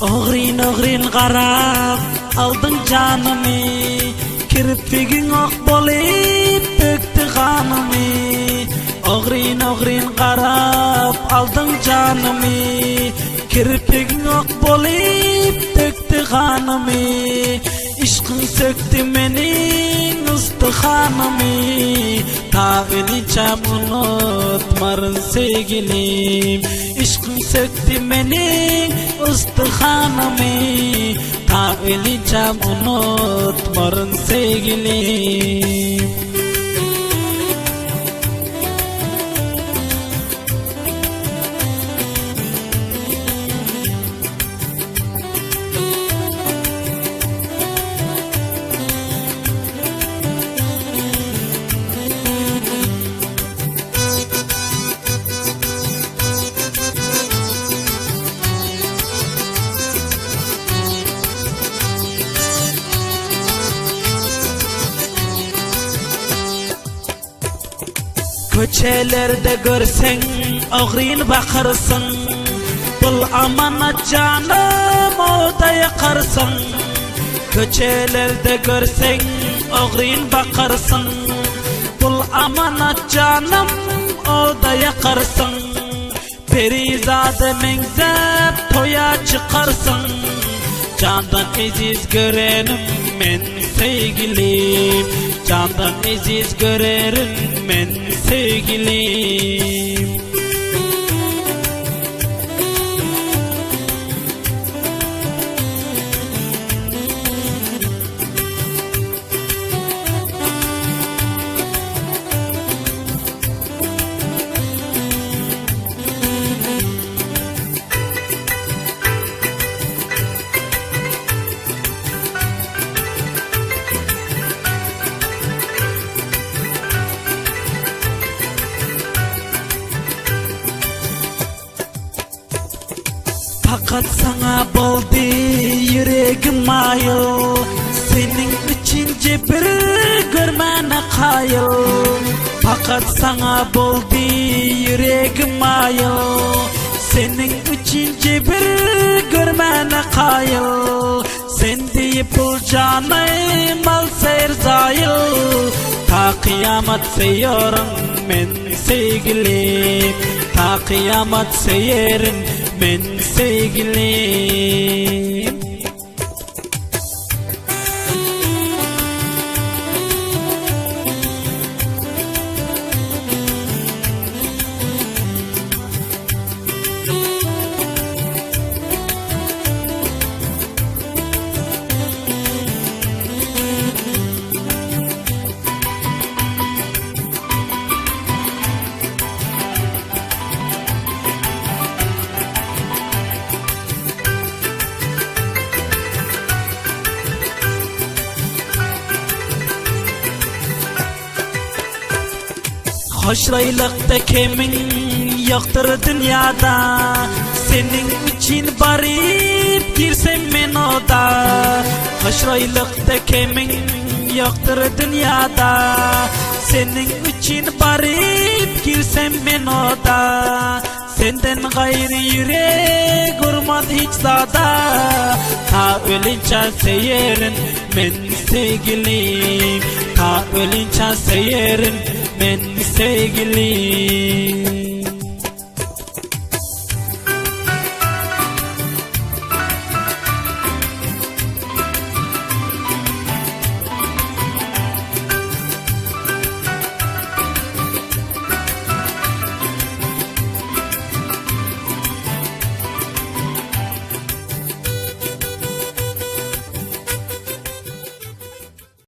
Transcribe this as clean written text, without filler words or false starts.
Ogrin ogrin qarab aldın canımı, kirpigin ok bolip töktü kanımı. Ogrin ogrin qarab aldın canımı, kirpigin ok bolip töktü kanımı. İşkın söktü menin ıstıhanımı, ta öleceğim unutmarın sevgilim. İşkın söktü menin ıstıhanımı, ta öleceğim unutmarın sevgilim. Köçelerde görsen ağrın bakarsın, bul amanat canım oda yakarsın. Köçelerde görsen ağrın bakarsın, bul amanat canım oda yakarsın. Perizade mengzep toya çıkarsın, candan aziz görenim men sevgilim. Candan aziz görerim men sevgilim. Fakat sana boldu yüreğim ayıl, senin için cebir görmene kayıl. Fakat sana boldu yüreğim ayıl, senin için cebir görmene kayıl. Sen deyip bul canım al seyir zayıl, ta kıyamet seyirim men sevgilim. Ta kıyamet seyirim men sevgilim. Hoşlaylıkta kimin yoktur dünyada, senin için barip girsem men oda. Hoşlaylıkta kimin yoktur dünyada, senin için barip girsem men oda. Senden gayrı yürek urmaz hiç zada, ta ölünce seyerin men sevgilim. Ta ölünce seyerin men sevgilim.